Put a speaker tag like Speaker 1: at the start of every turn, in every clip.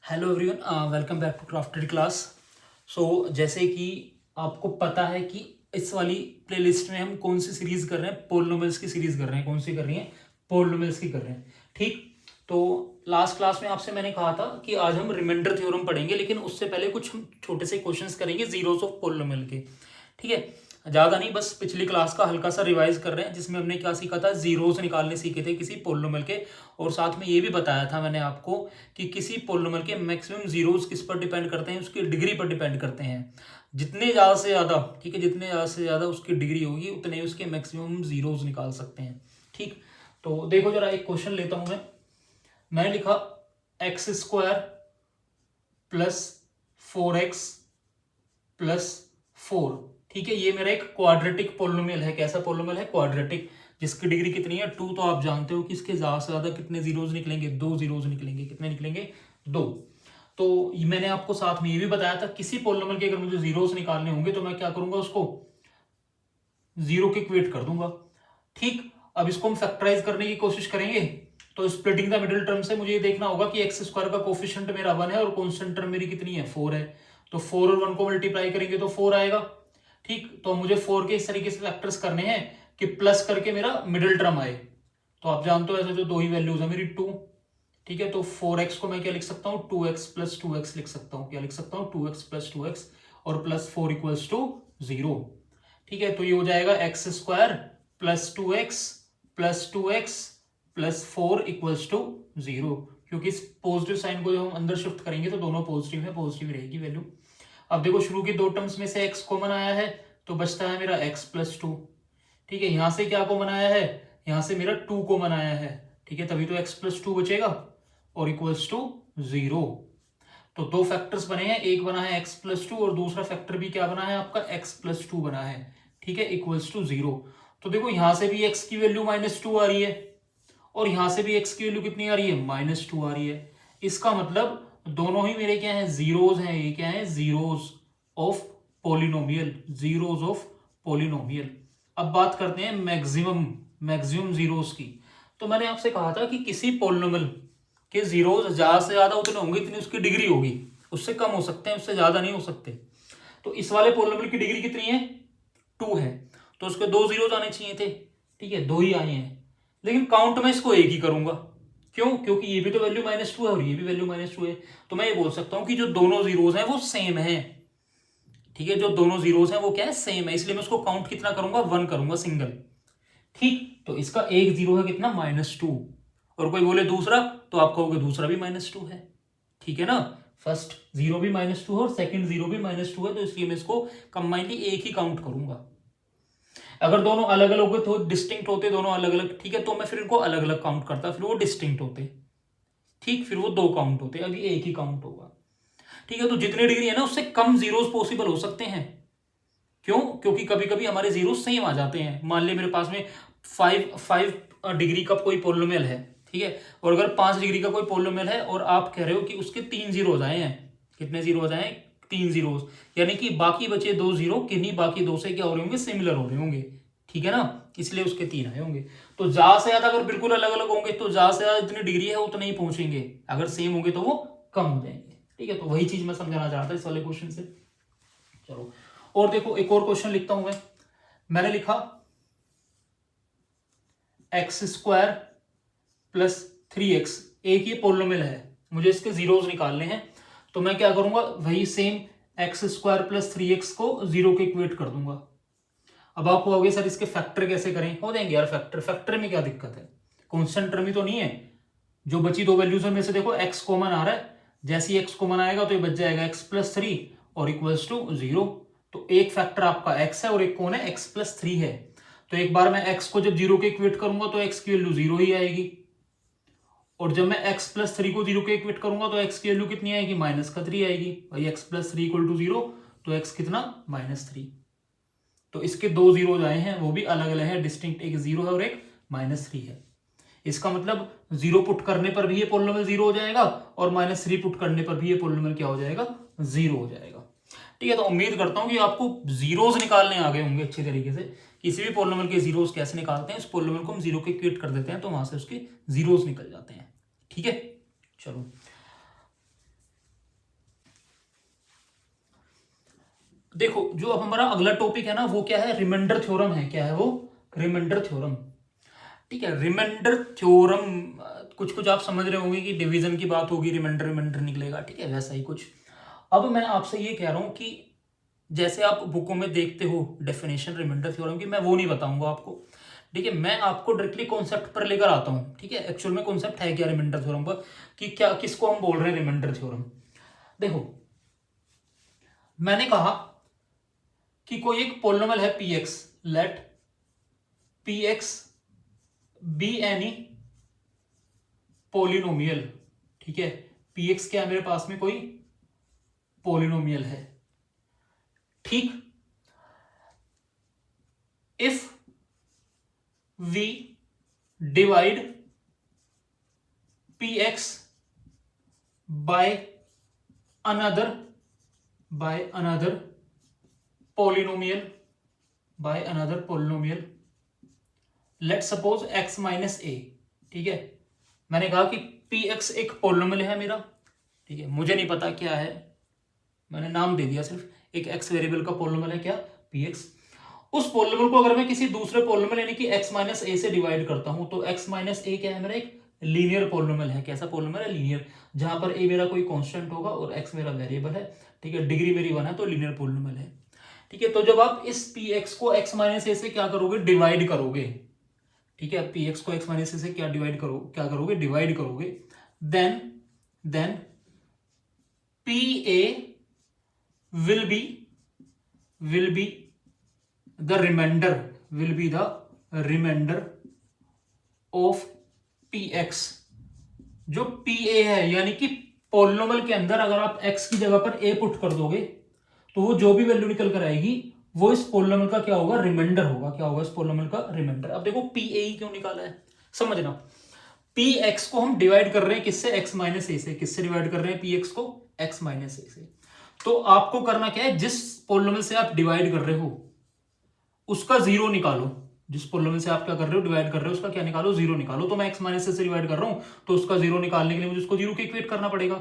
Speaker 1: Hello everyone, welcome back to crafted class. जैसे कि आपको पता है कि इस वाली प्लेलिस्ट में हम कौन सी सीरीज कर रहे हैं, पोलिनोमियल्स की सीरीज कर रहे हैं। कौन सी कर रही है? पोलिनोमियल्स की कर रहे हैं। ठीक, तो लास्ट क्लास में आपसे मैंने कहा था कि आज हम रिमाइंडर थ्योरम पढ़ेंगे, लेकिन उससे पहले कुछ हम छोटे से क्वेश्चंस करेंगे जीरोस ऑफ पोलिनोमियल के। ठीक है, ज़्यादा नहीं, बस पिछली क्लास का हल्का सा रिवाइज कर रहे हैं, जिसमें हमने क्या सीखा था, जीरोस निकालने सीखे थे किसी पोलिनोमियल के। और साथ में ये भी बताया था मैंने आपको कि किसी पोलिनोमियल के मैक्सिमम जीरोस किस पर डिपेंड करते हैं, उसकी डिग्री पर डिपेंड करते हैं। जितने ज़्यादा से ज़्यादा, ठीक है, जितने ज़्यादा से ज़्यादा उसकी डिग्री होगी उतने ही उसके मैक्सिमम जीरोस निकाल सकते हैं। ठीक, तो देखो जरा एक क्वेश्चन लेता हूँ मैंने लिखा x square plus 4x plus 4। ठीक है, ये मेरा एक क्वाड्रेटिक पोलिनोमियल है। कैसा पोलिनोमियल है? क्वाड्रेटिक, जिसकी डिग्री कितनी है? 2। तो आप जानते हो कि इसके ज्यादा से ज्यादा कितने जीरोज निकलेंगे? 2 जीरोज निकलेंगे। कितने निकलेंगे? 2। तो मैंने आपको साथ में ये भी बताया था, किसी पोलिनोमियल के अगर मुझे जीरोज निकालने होंगे तो मैं क्या करूंगा, उसको जीरो के इक्वेट कर दूंगा। ठीक, अब इसको हम फैक्टराइज करने की कोशिश करेंगे। तो स्प्लिटिंग द मिडिल टर्म से मुझे ये देखना होगा कि एक्स स्क्वायर का कोफिशिएंट मेरा 1 है और कांस्टेंट टर्म मेरी कितनी है? 4 है। तो 4 और 1 को मल्टीप्लाई करेंगे तो 4 आएगा। ठीक, तो मुझे 4 के इस तरीके से फैक्टर्स करने हैं कि प्लस करके मेरा मिडिल टर्म आए। तो आप जानते हो ऐसे जो दो ही वैल्यूज है मेरी 2। ठीक है, तो 4x को मैं क्या लिख सकता हूँ? 2x प्लस 2x लिख सकता हूँ। क्या लिख सकता हूँ? 2x प्लस 2x और प्लस 4 इक्वल्स टू 0। ठीक है, तो ये हो जाएगा x square plus 2x plus 2x plus 4 equals to 0। क्योंकि इस पॉजिटिव साइन को जब हम अंदर शिफ्ट करेंगे तो दोनों पॉजिटिव है, पॉजिटिव रहेगी वैल्यू। अब देखो शुरू की दो टर्म्स में से x कॉमन आया है तो बचता है मेरा x प्लस 2। ठीक है, यहां से क्या कॉमन आया है? यहां से मेरा 2 कॉमन आया है। ठीक है, तभी तो x प्लस 2 बचेगा और इक्वल्स टू 0। तो दो फैक्टर्स बने हैं, एक बना है x प्लस 2 और दूसरा फैक्टर भी क्या बना है आपका? x प्लस 2 बना है। ठीक है, इक्वल्स टू 0। तो देखो यहां से भी x की वैल्यू -2 आ रही है और यहां से भी x की वैल्यू कितनी आ रही है? -2 आ रही है। इसका मतलब दोनों ही मेरे क्या है? जीरोज हैं। ये क्या है? Zeros of polynomial, zeros of polynomial. अब बात करते हैं मैक्सिमम मैक्सिमम जीरोज की। तो मैंने आपसे कहा था कि किसी पोलिनोमियल के जीरोज ज्यादा से ज्यादा उतने होंगे जितनी उसकी डिग्री होगी। उससे कम हो सकते हैं, उससे ज्यादा नहीं हो सकते। तो इस वाले पोलिनोमियल की डिग्री कितनी है? 2 है। तो उसके 2 जीरोज आने चाहिए थे। ठीक है, 2 ही आए हैं, लेकिन काउंट में इसको एक ही करूंगा। क्यों? क्योंकि ये भी तो वैल्यू -2 है और ये भी वैल्यू -2 है। तो मैं ये बोल सकता हूं कि जो दोनों जीरोज हैं वो सेम है। ठीक है, जो दोनों जीरोज हैं वो क्या है? सेम है। इसलिए मैं उसको काउंट कितना करूंगा? 1 करूंगा, सिंगल। ठीक, तो इसका एक जीरो है कितना? -2। और कोई बोले दूसरा, तो आप कहोगे दूसरा भी -2 है। ठीक है ना, फर्स्ट जीरो भी -2 है और सेकंड जीरो भी -2 है, तो इसलिए मैं इसको कंबाइनली एक ही काउंट करूंगा। अगर दोनों अलग अलग होते तो डिस्टिंक्ट होते, दोनों अलग अलग, ठीक है, तो मैं फिर इनको अलग अलग काउंट करता, फिर वो डिस्टिंक्ट होते। ठीक, फिर वो 2 काउंट होते, अभी एक ही काउंट होगा। ठीक है, तो जितनी डिग्री है ना उससे कम जीरोस पॉसिबल हो सकते हैं। क्यों? क्योंकि कभी कभी हमारे जीरो सेम आ जाते हैं। मान लिया मेरे पास में 5 डिग्री का कोई पोलिनोमियल है, ठीक है, और अगर 5 डिग्री का कोई पोलिनोमियल है और आप कह रहे हो कि उसके 3 जीरो आए हैं। कितने जीरो आ जाए? 3 जीरो, यानी कि बाकी बचे 2 जीरो किन्हीं बाकी 2 से क्या हो रहे होंगे? सिमिलर हो रहे होंगे। ठीक है ना, इसलिए उसके 3 आए होंगे। तो ज्यादा से ज्यादा अगर बिल्कुल अलग अलग होंगे तो ज्यादा से ज्यादा जितनी डिग्री है उतने ही पहुंचेंगे। अगर सेम होंगे तो वो कम हो जाएंगे। ठीक है, तो वही चीज मैं समझाना चाहता था इस वाले क्वेश्चन से। चलो, और देखो एक और क्वेश्चन लिखता हूं मैंने लिखा एक्स स्क्वायर प्लस 3x। एक ही पोलिनोमियल है, मुझे इसके जीरोस निकालने हैं। तो मैं क्या करूंगा? वही same x square plus 3x को 0 के इक्वेट कर दूंगा। अब आप कहोगे सर इसके फैक्टर कैसे करें? हो जाएंगे यार फैक्टर। फैक्टर में क्या दिक्कत है? कॉन्स्टेंट टर्म ही तो नहीं है। जो बची दो वैल्यूज में से देखो x कॉमन आ रहा है, जैसे ही x कॉमन आएगा तो ये बच जाएगा x प्लस 3 और इक्वल्स टू 0। तो एक फैक्टर आपका x है और एक कौन है? x प्लस 3 है। तो एक बार मैं x को जब 0 के इक्वेट करूंगा तो x की वैल्यू 0 ही आएगी, और जब मैं x प्लस 3 को 0 के इक्वेट करूंगा तो x की वैल्यू कितनी आएगी? -3 आएगी। भाई x प्लस 3 इक्वल टू 0, तो x कितना? -3। तो इसके 2 जीरो आए हैं, वो भी अलग अलग है, डिस्टिंक्ट। एक 0 है और एक -3 है। इसका मतलब 0 पुट करने पर भी ये पोलिनोमियल 0 हो जाएगा और -3 पुट करने पर भी ये पोलिनोमियल क्या हो जाएगा? 0 हो जाएगा। ठीक है, तो उम्मीद करता हूं कि आपको जीरोस निकालने आ गए होंगे अच्छे तरीके से। किसी भी पोलिनोमियल के जीरोस कैसे निकालते हैं, इस पोलिनोमियल को हम 0 के इक्वेट कर देते हैं तो वहां से उसके जीरोस निकल जाते हैं। ठीक है, चलो देखो जो अब हमारा अगला टॉपिक है ना वो क्या है, रिमाइंडर थ्योरम है। क्या है वो, रिमाइंडर थ्योरम। ठीक है, रिमाइंडर थ्योरम कुछ कुछ आप समझ रहे होंगे कि डिवीजन की बात होगी, रिमाइंडर रिमाइंडर निकलेगा। ठीक है, वैसा ही कुछ। अब मैं आपसे ये कह रहा हूं कि जैसे आप बुकों में देखते हो डेफिनेशन रिमाइंडर थ्योरम की, मैं वो नहीं बताऊंगा आपको। ठीक है, मैं आपको डायरेक्टली कॉन्सेप्ट पर लेकर आता हूं। ठीक है, एक्चुअल में कॉन्सेप्ट है क्या रिमाइंडर थ्योरम का, कि क्या किसको हम बोल रहे हैं रिमाइंडर थ्योरम। देखो मैंने कहा कि कोई एक पोलिनोमियल है p x, let p x be any polynomial. ठीक है, पी एक्स क्या है मेरे पास में, कोई पोलिनोमियल है। ठीक, if we divide p x by another polynomial, by another polynomial, let's suppose x minus a। ठीक है, मैंने कहा कि px एक पोलिनोमियल है मेरा। ठीक है, मुझे नहीं पता क्या है, मैंने नाम दे दिया सिर्फ, एक x वेरिएबल का पोलिनोमियल है क्या, px। उस पोलिनोमियल को अगर मैं किसी दूसरे पोलिनोमियल यानी कि x माइनस ए से डिवाइड करता हूं तो x माइनस ए क्या है मेरा, एक लीनियर पोलिनोमियल है। कैसा पोलिनोमियल है, लीनियर, जहां पर a मेरा कोई कांस्टेंट होगा और x मेरा वेरिएबल है। ठीक है, डिग्री मेरी 1 है तो लीनियर पोलिनोमियल है। ठीक है, तो जब आप इस px को x माइनस ए से क्या करोगे, डिवाइड करोगे। ठीक है, px को x माइनस ए से क्या करोगे, डिवाइड करोगे, then pa will be the remainder of px। जो pa है यानी कि पोलिनोमियल के अंदर अगर आप x की जगह पर a पुट कर दोगे तो वो जो भी वैल्यू निकल कर आएगी वो इस पोलिनोमियल का क्या होगा, रिमाइंडर होगा। क्या होगा इस पोलिनोमियल का, रिमाइंडर। अब देखो pa क्यों निकाला है, समझना। px को हम डिवाइड कर रहे हैं किससे, x माइनस ए से। किससे डिवाइड कर रहे हैं px को, x माइनस ए से। तो आपको करना क्या है, जिस पोलिनोमियल से आप डिवाइड कर रहे हो उसका जीरो निकालो। जिस पोलिनोमियल से आप क्या कर रहे हो, डिवाइड कर रहे हो, उसका क्या निकालो, जीरो निकालो। तो मैं x माइनस से डिवाइड कर रहा हूं तो उसका जीरो निकालने के लिए मुझे उसको जीरो के इक्वेट करना पड़ेगा।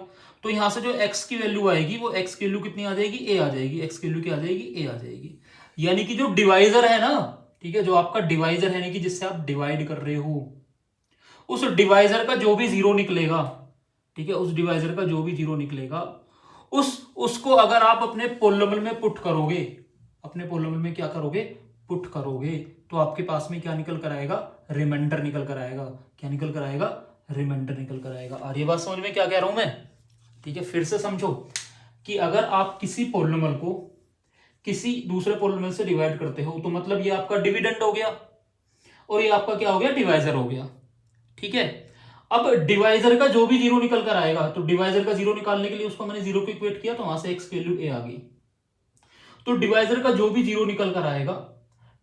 Speaker 1: तो यहां से जो x की वैल्यू आएगी वो x की वैल्यू कितनी आ जाएगी, a आ जाएगी। x की वैल्यू क्या आ जाएगी, a आ जाएगी। यानी कि जो डिवाइजर है ना, ठीक है, जो आपका डिवाइजर है यानी कि जिससे आप डिवाइड कर रहे हो, उस डिवाइजर का जो भी जीरो निकलेगा, ठीक है, उस डिवाइजर का जो भी जीरो निकलेगा उसको अगर आप अपने पोलिनोमियल में पुट करोगे, अपने पोलिनोमियल में क्या करोगे, पुट करोगे, तो आपके पास में क्या निकल कर आएगा, रिमाइंडर निकल कर आएगा। क्या निकल कर आएगा, रिमाइंडर निकल कर आएगा। और ये बात समझ में क्या कह रहा हूं मैं, ठीक है, फिर से समझो कि अगर आप किसी पोलिनोमियल को किसी दूसरे पोलिनोमियल से डिवाइड करते हो तो मतलब ये आपका डिविडेंड हो गया और ये आपका क्या हो गया, डिवाइजर हो गया। ठीक है, अब डिवाइजर का जो भी जीरो निकल कर आएगा, तो डिवाइजर का जीरो निकालने के लिए उसको मैंने जीरो को इक्वेट किया तो वहां से x की वैल्यू a आ गई। तो डिवाइजर का जो भी जीरो निकल कर आएगा,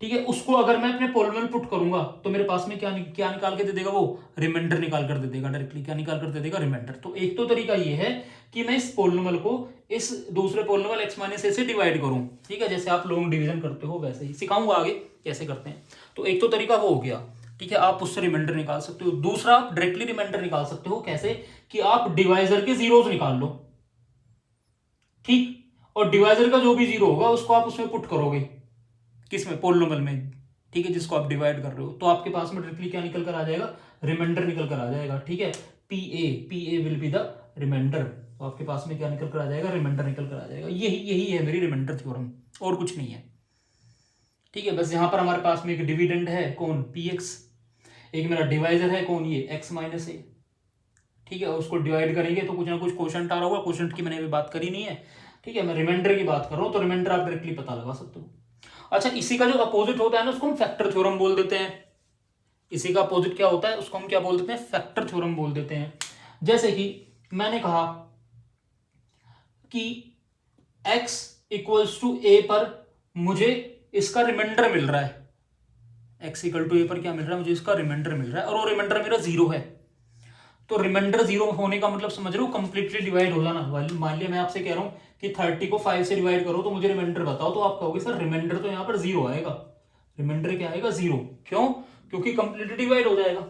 Speaker 1: ठीक है, उसको अगर मैं अपने पोलिनोमियल पुट करूंगा तो मेरे पास में क्या निकाल के दे देगा, वो रिमाइंडर निकाल कर दे देगा डायरेक्टली। क्या निकाल कर दे देगा, रिमाइंडर। तो एक तो तरीका ये है कि मैं इस पोलिनोमियल को इस दूसरे पोलिनोमियल x माइनस ए से डिवाइड करूं। ठीक है, जैसे आप लॉन्ग डिवीजन करते हो वैसे ही सिखाऊंगा आगे कैसे करते हैं। तो एक तो तरीका वो हो गया, ठीक है, आप उससे रिमाइंडर निकाल सकते हो। दूसरा आप डायरेक्टली रिमाइंडर निकाल सकते हो, कैसे, कि आप डिवाइजर के जीरोस निकाल लो। ठीक, और डिवाइजर का जो भी जीरो होगा उसको आप उसमें पुट करोगे, किसमें, पोलिनोमियल में। ठीक है, जिसको आप डिवाइड कर रहे हो, तो आपके पास में डायरेक्टली क्या निकल कर आ जाएगा, रिमाइंडर निकल कर आ जाएगा। ठीक है, pa will be the remainder. तो आपके पास में क्या निकल कर आ जाएगा, रिमाइंडर निकल कर आ जाएगा। यही है मेरी रिमाइंडर थ्योरम, और कुछ नहीं है। ठीक है, बस यहां पर हमारे पास में एक डिविडेंड है, कौन, px, एक मेरा डिवाइजर है, कौन, ये x माइनस ए। ठीक है, उसको डिवाइड करेंगे तो कुछ ना कुछ क्वोशंट आ रहा होगा, क्वोशंट की मैंने अभी बात करी नहीं है। ठीक है, मैं रिमाइंडर की बात कर रहा हूं, तो रिमाइंडर आप डायरेक्टली पता लगा सकते हो। अच्छा, इसी का जो अपोजिट होता है ना उसको हम फैक्टर थ्योरम बोल देते हैं। इसी का अपोजिट क्या होता है, उसको हम क्या बोल देते हैं, फैक्टर थ्योरम बोल देते हैं। जैसे कि मैंने कहा कि x इक्वल्स टू a पर मुझे इसका रिमाइंडर मिल रहा है, x इक्वल टू a पर क्या मिल रहा है, मुझे इसका रिमाइंडर मिल रहा है, और वो रिमाइंडर मेरा जीरो है। तो रिमाइंडर जीरो होने का मतलब समझ रहे हो, कंप्लीटली डिवाइड होला ना। मान लिया मैं आपसे कह रहा हूं कि 30 को 5 से डिवाइड करो तो मुझे रिमाइंडर बताओ, तो आप कहोगे सर रिमाइंडर तो यहां पर जीरो आएगा। रिमाइंडर क्या आएगा, जीरो। क्यों, क्योंकि कंप्लीटली डिवाइड हो जाएगा।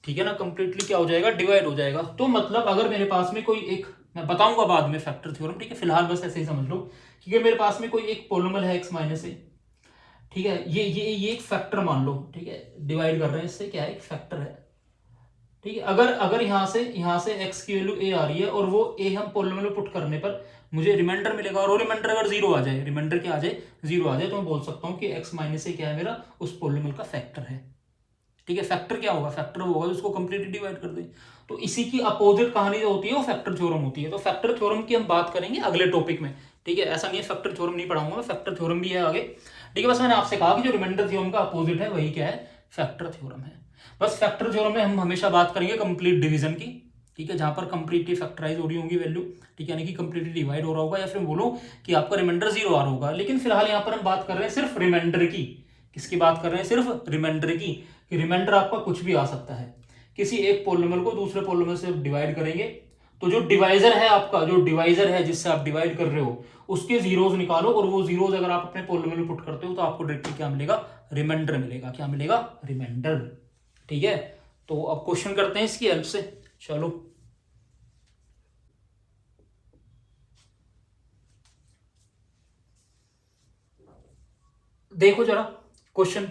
Speaker 1: ठीक है ना, कंप्लीटली क्या हो जाएगा, डिवाइड हो जाएगा। तो मतलब अगर मेरे पास में कोई एक, मैं बताऊंगा बाद में फैक्टर थ्योरम, ठीक है, फिलहाल बस ऐसे ही समझ लो कि मेरे पास में कोई एक पोलिनोमियल है x माइनस ए, ठीक है, ये एक फैक्टर मान लो, ठीक है, डिवाइड कर रहे हैं इससे, क्या है, एक फैक्टर है, ठीक है। अगर अगर यहाँ से x की वैल्यू a आ रही है और वो a हम पोलिनोमियल में पुट करने पर मुझे रिमाइंडर मिलेगा, और वो रिमाइंडर अगर जीरो आ जाए, रिमाइंडर क्या आ जाए, जीरो आ जाए, तो मैं बोल सकता हूँ कि x माइनस ए क्या है, मेरा उस पोलिनोमियल का फैक्टर है, ठीक है। फैक्टर क्या होगा, फैक्टर होगा उसको कंप्लीटली डिवाइड कर दे। तो इसी की अपोजिट कहानी जो होती है वो फैक्टर थ्योरम होती है। तो फैक्टर थ्योरम की हम बात करेंगे अगले टॉपिक में, ठीक है। ऐसा नहीं है फैक्टर थ्योरम नहीं पढ़ाऊंगा मैं, फैक्टर थ्योरम भी है आगे, ठीक है। बस मैंने आपसे कहा कि जो रिमाइंडर थ्योरम का अपोजिट है वही क्या है, फैक्टर थ्योरम है। बस फैक्टर थ्योरम में हम हमेशा बात करेंगे कंप्लीट डिवीजन की, ठीक है, जहां पर कंप्लीटली फैक्टराइज हो रही होंगी वैल्यू, ठीक है, यानी कि कंप्लीटली डिवाइड हो रहा होगा, या फिर बोलो कि आपका रिमाइंडर जीरो आ रहा होगा। लेकिन फिलहाल यहाँ पर हम बात कर रहे हैं सिर्फ रिमाइंडर की। किसकी बात कर रहे हैं, सिर्फ रिमाइंडर की, कि रिमाइंडर आपका कुछ भी आ सकता है। किसी एक पोलिनोमियल को दूसरे पोलिनोमियल से डिवाइड करेंगे तो जो डिवाइजर है आपका, जो डिवाइजर है जिससे आप डिवाइड कर रहे हो, उसके जीरोज निकालो, और वो जीरोज अगर आप अपने पोलिनोमियल में पुट करते हो तो आपको डायरेक्टली क्या मिलेगा, रिमाइंडर मिलेगा। क्या मिलेगा, रिमाइंडर, ठीक है। तो अब क्वेश्चन करते हैं इसकी हेल्प से, चलो। देखो जरा क्वेश्चन,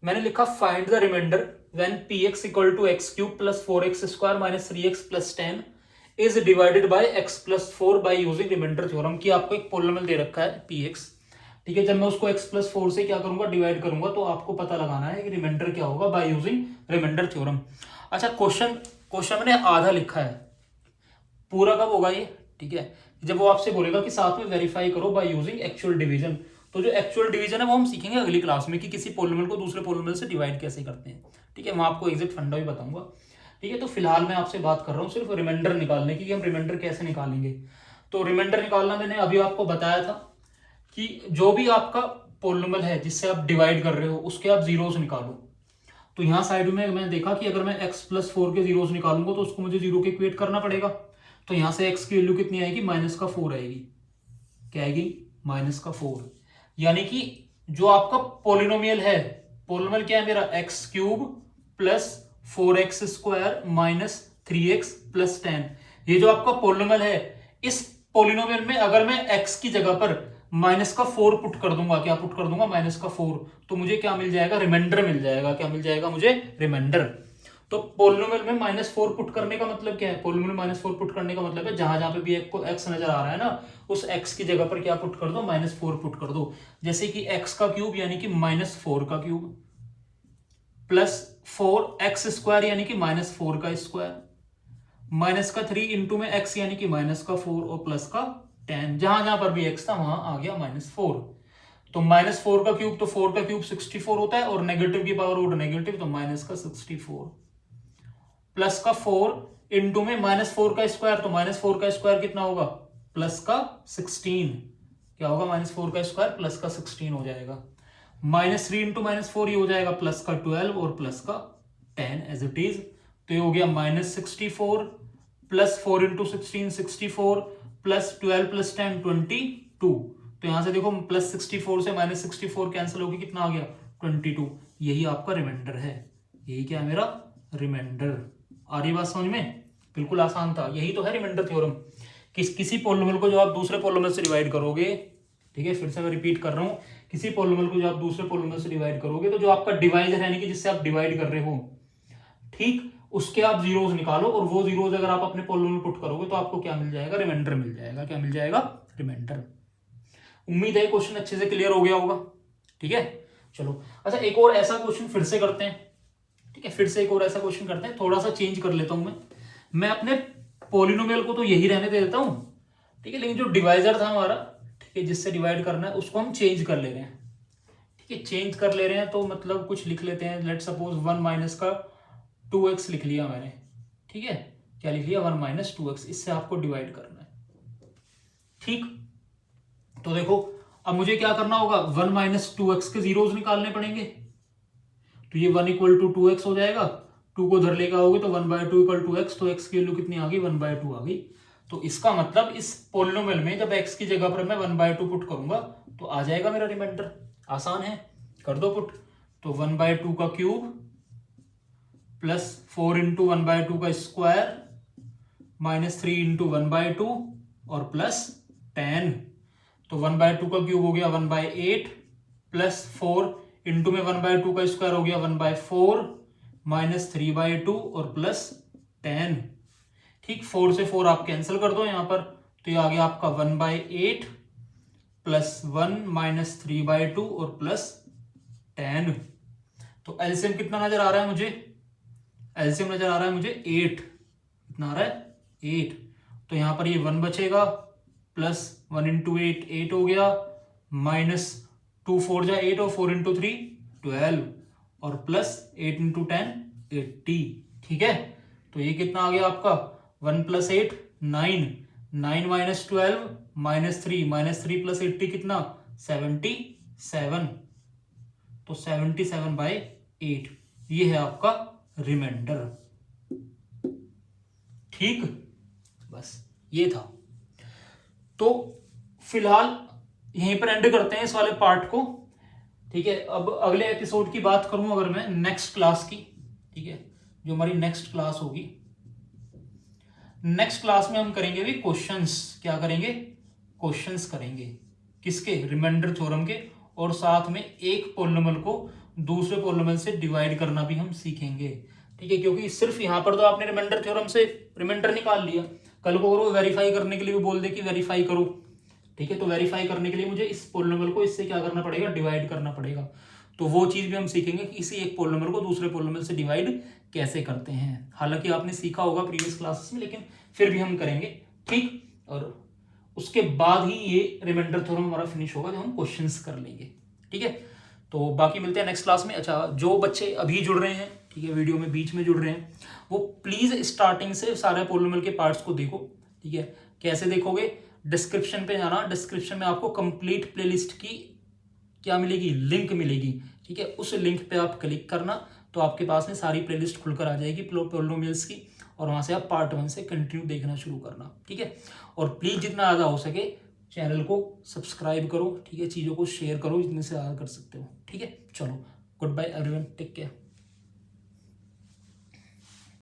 Speaker 1: मैंने लिखा find the remainder when px equal to x cube plus 4x square minus 3x plus 10 is divided by x plus 4 by using remainder theorem. की आपको एक पोलिनोमियल दे रखा है px, ठीक है। जब मैं उसको x प्लस 4 से क्या करूंगा, डिवाइड करूंगा, तो आपको पता लगाना है कि रिमाइंडर क्या होगा बाय यूजिंग रिमाइंडर थ्योरम। अच्छा, क्वेश्चन मैंने आधा लिखा है, पूरा कब होगा ये, ठीक है, जब वो आपसे बोलेगा कि साथ में वेरीफाई करो बाय यूजिंग एक्चुअल डिवीजन। तो जो एक्चुअल डिवीजन है वो हम सीखेंगे अगली क्लास में, कि किसी पोलिनोमियल को दूसरे पोलिनोमियल से डिवाइड कैसे करते हैं, ठीक है, मैं आपको एग्जैक्ट फंडा भी बताऊंगा, ठीक है। तो फिलहाल मैं आपसे बात कर रहा हूँ सिर्फ रिमाइंडर निकालने की, कि हम रिमाइंडर कैसे निकालेंगे। तो रिमाइंडर निकालना मैंने अभी आपको बताया था कि जो भी आपका पोलिनोमियल है जिससे आप डिवाइड कर रहे हो उसके आप जीरोस निकालो। तो यहाँ साइड में मैंने देखा कि अगर मैं x प्लस 4 के जीरोस निकालूंगा तो उसको मुझे जीरो के इक्वेट करना पड़ेगा। तो यहाँ से x की वैल्यू कितनी आएगी, माइनस का 4 आएगी, क्या आएगी, माइनस का 4। यानी कि जो आपका पोलिनोमियल है, पोलिनोमियल क्या है मेरा, x cube plus 4x square minus 3x plus 10, ये जो आपका पोलिनोमियल है, इस पोलिनोमियल में अगर मैं x की जगह पर माइनस का 4 पुट कर दूंगा, क्या पुट कर दूंगा, माइनस का 4, तो मुझे क्या मिल जाएगा, रिमाइंडर मिल जाएगा। क्या मिल जाएगा मुझे, रिमाइंडर। तो पोलिनोमियल में -4 पुट करने का मतलब क्या है, पोलिनोमियल में -4 पुट करने का मतलब है जहां जहां पे भी x नजर आ रहा है ना, उस x की जगह पर क्या पुट कर दो, -4 पुट कर दो। जैसे कि x का क्यूब यानी कि -4 का क्यूब, प्लस 4x स्क्वायर यानी कि -4 का स्क्वायर, माइनस का 3 इंटू में x यानी कि माइनस का 4 और प्लस का 10, जहां जहां पर भी x था वहां आ गया -4। तो -4 का क्यूब, तो 4 का क्यूब 64 होता है, और नेगेटिव की पावर उठ नेगेटिव, तो माइनस का 64, प्लस का 4 इंटू में -4 का स्क्वायर, तो -4 का स्क्वायर कितना होगा, प्लस का 16, क्या होगा, -4 का स्क्वायर प्लस का 16 हो जाएगा। -3 इंटू -4 ये हो जाएगा प्लस का 12 और प्लस का 10 एज इट इज। तो ये हो गया -64 प्लस 4 इंटू 16 64 प्लस 12 प्लस 10 22। तो यहां से देखो प्लस 64 से -64 कैंसिल होगी, कितना आ गया, 22। यही आपका रिमाइंडर है, यही क्या है मेरा, रिमाइंडर। आ रही बात समझ में, बिल्कुल आसान था, यही तो है रिमाइंडर थ्योरम। किसी पोलिनोमियल को जो आप दूसरे पोलिनोमियल से डिवाइड करोगे, ठीक है, फिर से मैं रिपीट कर रहा हूं, किसी पोलिनोमियल को जो आप दूसरे पोलिनोमियल से डिवाइड करोगे, तो जो आपका डिवाइजर है यानी कि जिससे आप डिवाइड कर रहे हो, ठीक, उसके आप जीरोस निकालो, और वो जीरोस अगर आप अपने पोलिनोमियल पुट करोगे तो आपको क्या मिल जाएगा, रिमाइंडर मिल जाएगा। क्या मिल जाएगा, रिमाइंडर। उम्मीद है क्वेश्चन अच्छे से क्लियर हो गया होगा, ठीक है। चलो अच्छा, एक और ऐसा क्वेश्चन फिर से करते हैं, ठीक है, फिर से एक और ऐसा क्वेश्चन करते हैं, थोड़ा सा चेंज कर लेता हूं मैं अपने पोलिनोमियल को तो यही रहने दे देता हूं, ठीक है, लेकिन जो डिवाइजर था हमारा, ठीक है, जिससे डिवाइड करना है उसको हम चेंज कर ले रहे हैं, ठीक है, चेंज कर ले रहे हैं। तो मतलब कुछ लिख लेते हैं, लेट सपोज 1 माइनस का 2x लिख लिया मैंने, ठीक है, क्या लिख लिया, 1 माइनस 2x, इससे आपको डिवाइड करना है, ठीक। तो देखो अब मुझे क्या करना होगा, 1 माइनस 2x के जीरोस निकालने पड़ेंगे। तो ये 1 इक्वल टू 2x हो जाएगा, 2 को उधर लेकर आओगे तो 1/2 इक्वल टू x, तो x की वैल्यू कितनी आ गई, 1/2 आ गई। तो इसका मतलब इस पोलिनोमियल में जब x की जगह पर मैं 1/2 पुट करूंगा तो आ जाएगा मेरा रिमाइंडर। आसान है, कर दो पुट। तो 1/2 का क्यूब प्लस 4 इंटू 1/2 का स्क्वायर माइनस 3 इंटू 1/2 और प्लस 10। तो 1/2 का क्यूब हो गया 1/8 प्लस 4 इंटू में 1/2 का स्क्वायर हो गया 1/4 माइनस 3/2 और प्लस 10। ठीक, 4 से 4 आप कैंसिल कर दो यहां पर, तो ये आ गया आपका 1/8 प्लस 1 माइनस 3/2 और प्लस 10। तो एलसीएम कितना नजर आ रहा है मुझे? एलसीएम नजर आ रहा है मुझे 8। कितना आ रहा है? 8। तो यहां पर ये 1 बचेगा प्लस 1 इंटू 8 8 हो गया माइनस 2 4 जा 8 और 4 इंटू 3 12 और प्लस 8 इंटू 10 80। ठीक है, तो ये कितना आ गया आपका 1 प्लस 8 9 9 माइनस 12 माइनस 3 प्लस 80 कितना 77। तो 77/8 ये है आपका रिमाइंडर। ठीक, बस ये था। तो फिलहाल यहीं पर एंड करते हैं इस वाले पार्ट को। ठीक है, अब अगले एपिसोड की बात करूं अगर मैं नेक्स्ट क्लास की, ठीक है, जो हमारी नेक्स्ट क्लास होगी, नेक्स्ट क्लास में हम करेंगे भी क्वेश्चंस। क्या करेंगे? क्वेश्चंस करेंगे। किसके? रिमाइंडर थ्योरम के। और साथ में एक पॉलिनोमियल को दूसरे पॉलिनोमियल से डिवाइड करना भी हम सीखेंगे। ठीक है, क्योंकि सिर्फ यहां पर तो आपने रिमाइंडर थ्योरम से रिमाइंडर निकाल लिया, कल को अगर वो वेरीफाई करने के लिए भी बोल दे कि वेरीफाई करो, ठीक है, तो वेरीफाई करने के लिए मुझे इस पॉलिनोमियल को इससे क्या करना पड़ेगा? डिवाइड करना पड़ेगा। तो वो चीज भी हम सीखेंगे कि इसी एक पॉलिनोमियल को दूसरे पॉलिनोमियल से डिवाइड कैसे करते हैं। हालांकि आपने सीखा होगा प्रीवियस क्लासेस में, लेकिन फिर भी हम करेंगे। ठीक, और उसके बाद ही ये रिमाइंडर थ्योरम हमारा फिनिश होगा, जो हम क्वेश्चंस कर लेंगे। ठीक है, तो बाकी मिलते हैं नेक्स्ट क्लास में। अच्छा, जो बच्चे अभी जुड़ रहे हैं, ठीक है, वीडियो में बीच में जुड़ रहे हैं, वो प्लीज स्टार्टिंग से सारे पॉलिनोमियल के पार्ट्स को देखो। ठीक है, कैसे देखोगे? डिस्क्रिप्शन पे जाना, डिस्क्रिप्शन में आपको कंप्लीट प्लेलिस्ट की क्या मिलेगी? लिंक मिलेगी। ठीक है, उस लिंक पे आप क्लिक करना, तो आपके पास में सारी प्लेलिस्ट खुलकर आ जाएगी पॉलिनोमियल्स की, और वहां से आप पार्ट 1 से कंटिन्यू देखना शुरू करना। ठीक है, और प्लीज जितना ज़्यादा हो सके चैनल को सब्सक्राइब करो। ठीक है, चीज़ों को शेयर करो जितने से ज़्यादा कर सकते हो। ठीक है, चलो, good bye everyone, take care.